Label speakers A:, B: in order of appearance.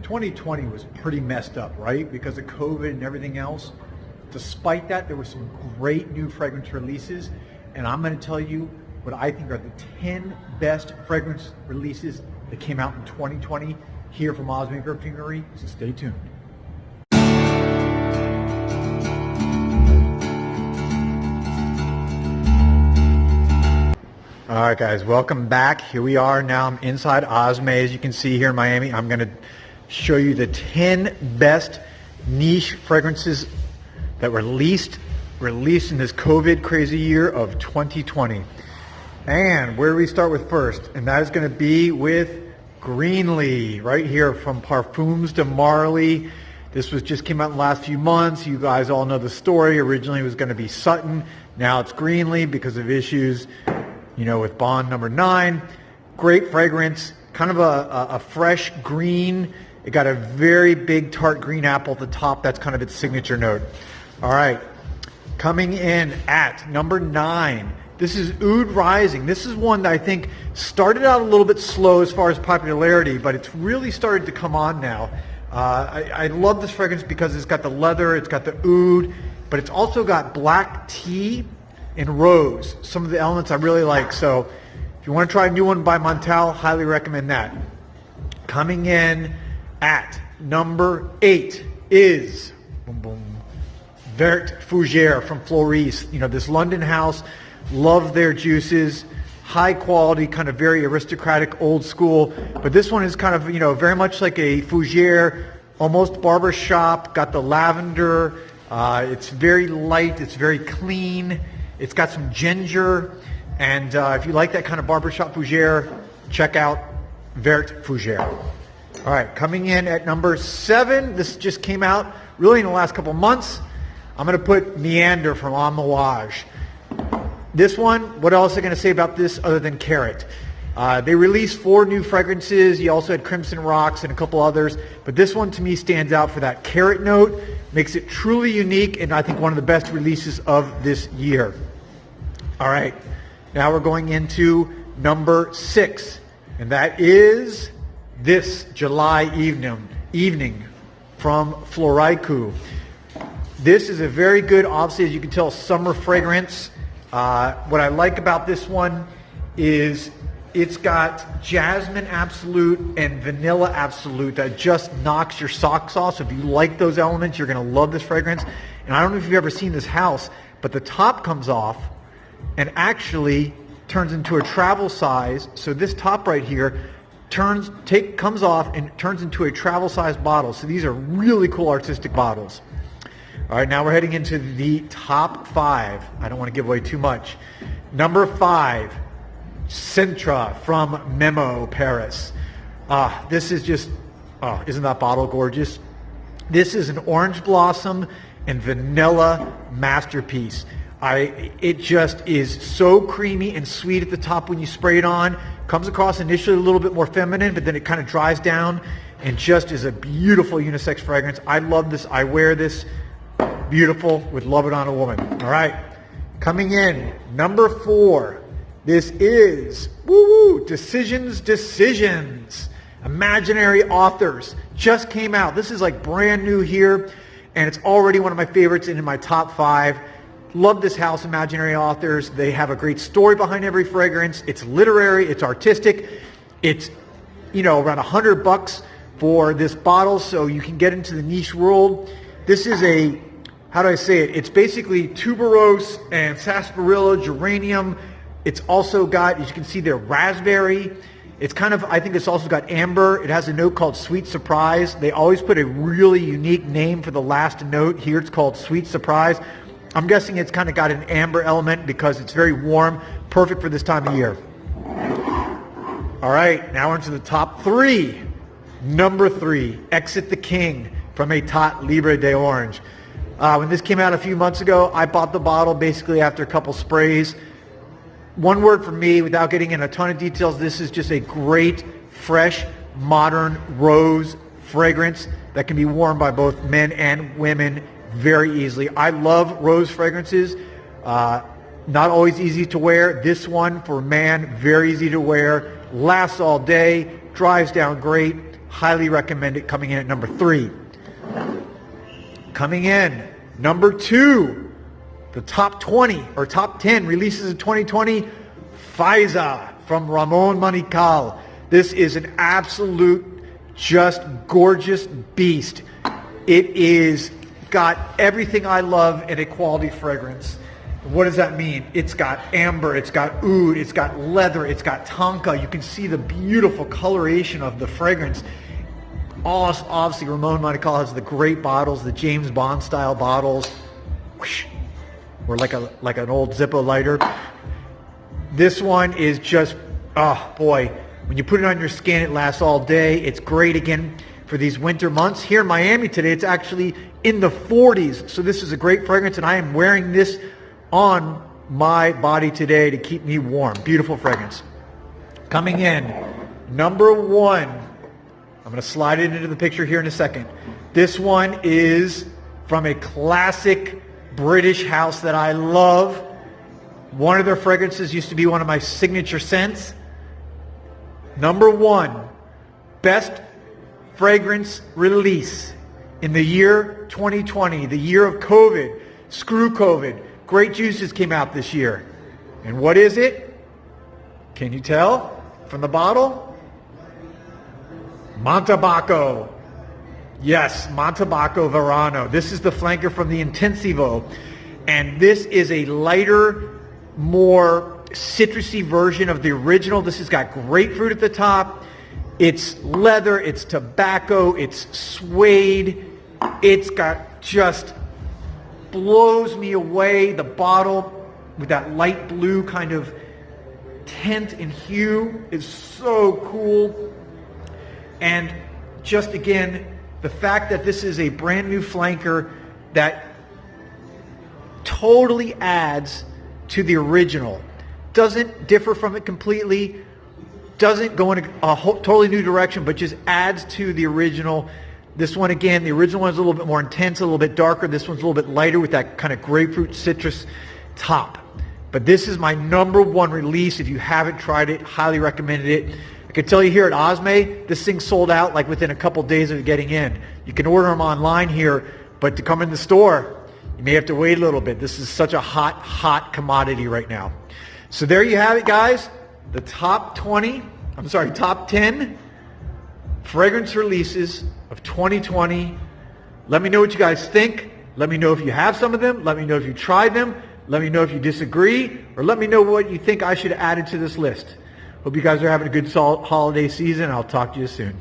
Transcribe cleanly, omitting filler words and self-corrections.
A: 2020 was pretty messed up, right? Because of COVID and everything else. Despite that, there were some great new fragrance releases, and I'm going to tell you what I think are the 10 best fragrance releases that came out in 2020 here from Osmond Perfumery, so stay tuned. All right, guys, welcome back. Here we are. Now I'm inside Osme, as you can see here in Miami. I'm going to show you the 10 best niche fragrances that were released in this COVID crazy year of 2020. And where do we start with first? And that is going to be with Greenly, right here from Parfums de Marly. This just came out in the last few months. You guys all know the story. Originally it was going to be Sutton. Now it's Greenly because of issues, with Bond number 9. Great fragrance, kind of a fresh green. It got a very big tart green apple at the top. That's kind of its signature note. All right, coming in at number 9. This is Oud Rising. This is one that I think started out a little bit slow as far as popularity, but it's really started to come on now. I love this fragrance because it's got the leather, it's got the oud, but it's also got black tea and rose, some of the elements I really like. So if you want to try a new one by Montal, highly recommend that. Coming in at number 8 is Vert Fougere from Floris. This London house, love their juices, high quality, kind of very aristocratic, old school. But this one is kind of, very much like a Fougere, almost barber shop, got the lavender. It's very light, it's very clean. It's got some ginger, and if you like that kind of barbershop Fougere, check out Vert Fougere. All right, coming in at number 7, this just came out really in the last couple months. I'm going to put Meander from Amouage. This one, what else am I going to say about this other than Carrot? They released 4 new fragrances. You also had Crimson Rocks and a couple others, but this one to me stands out for that carrot note, makes it truly unique, and I think one of the best releases of this year. All right, now we're going into number 6, and that is this July evening from Floraiku. This is a very good, obviously, as you can tell, summer fragrance. What I like about this one is it's got jasmine absolute and vanilla absolute that just knocks your socks off. So if you like those elements, you're going to love this fragrance. And I don't know if you've ever seen this house, but the top comes off and actually turns into a travel size. So this top right here comes off and turns into a travel size bottle. So these are really cool artistic bottles. All right, now we're heading into the top 5. I don't want to give away too much. Number 5, Centra from Memo Paris. This is just, isn't that bottle gorgeous? This is an orange blossom and vanilla masterpiece. It just is so creamy and sweet at the top when you spray it on. Comes across initially a little bit more feminine, but then it kind of dries down and just is a beautiful unisex fragrance. I love this. I wear this. Beautiful, would love it on a woman. All right, coming in, number 4. This is, Decisions. Imaginary Authors. Just came out. This is like brand new here, and it's already one of my favorites and in my top 5. Love this house, Imaginary Authors. They have a great story behind every fragrance. It's literary, it's artistic. It's, around $100 for this bottle, so you can get into the niche world. This is how do I say it? It's basically tuberose and sarsaparilla, geranium. It's also got, as you can see there, raspberry. It's kind of, I think it's also got amber. It has a note called Sweet Surprise. They always put a really unique name for the last note. Here it's called Sweet Surprise. I'm guessing it's kind of got an amber element because it's very warm, perfect for this time of year. All right, now we're into the top 3. Number 3, Exit the King from Etat Libre d'Orange. When this came out a few months ago, I bought the bottle basically after a couple sprays. One word from me, without getting in a ton of details, this is just a great, fresh, modern rose fragrance that can be worn by both men and women very easily. I love rose fragrances. Not always easy to wear. This one for a man, very easy to wear. Lasts all day, dries down great. Highly recommend it. Coming in at number 3. Coming in, number 2, the top 20 or top 10 releases of 2020, Faiza from Ramon Manical. This is an absolute, just gorgeous beast. It is got everything I love in a quality fragrance. What does that mean? It's got amber, it's got oud, it's got leather, it's got tonka. You can see the beautiful coloration of the fragrance. Obviously, Ramon Manical has the great bottles, the James Bond style bottles, whoosh, or like an old Zippo lighter. This one is just, oh boy, when you put it on your skin, it lasts all day. It's great again for these winter months. Here in Miami today, it's actually in the 40s, so this is a great fragrance, and I am wearing this on my body today to keep me warm. Beautiful fragrance. Coming in, number 1. I'm going to slide it into the picture here in a second. This one is from a classic British house that I love. One of their fragrances used to be one of my signature scents. Number 1, best fragrance release in the year 2020, the year of COVID. Screw COVID. Great Juices came out this year. And what is it? Can you tell from the bottle? Montalbano. Yes, Montalbano Verano. This is the flanker from the Intensivo. And this is a lighter, more citrusy version of the original. This has got grapefruit at the top. It's leather, it's tobacco, it's suede. It's got just blows me away. The bottle with that light blue kind of tint and hue is so cool. And just again, the fact that this is a brand new flanker that totally adds to the original. Doesn't differ from it completely, doesn't go in a totally new direction, but just adds to the original. This one, again, the original one is a little bit more intense, a little bit darker. This one's a little bit lighter with that kind of grapefruit citrus top. But this is my number 1 release. If you haven't tried it, highly recommended it. I can tell you here at Osme, this thing sold out like within a couple days of getting in. You can order them online here, but to come in the store, you may have to wait a little bit. This is such a hot commodity right now. So there you have it, guys. The top 10 fragrance releases of 2020. Let me know what you guys think. Let me know if you have some of them. Let me know if you tried them. Let me know if you disagree. Or let me know what you think I should have added to this list. Hope you guys are having a good holiday season. I'll talk to you soon.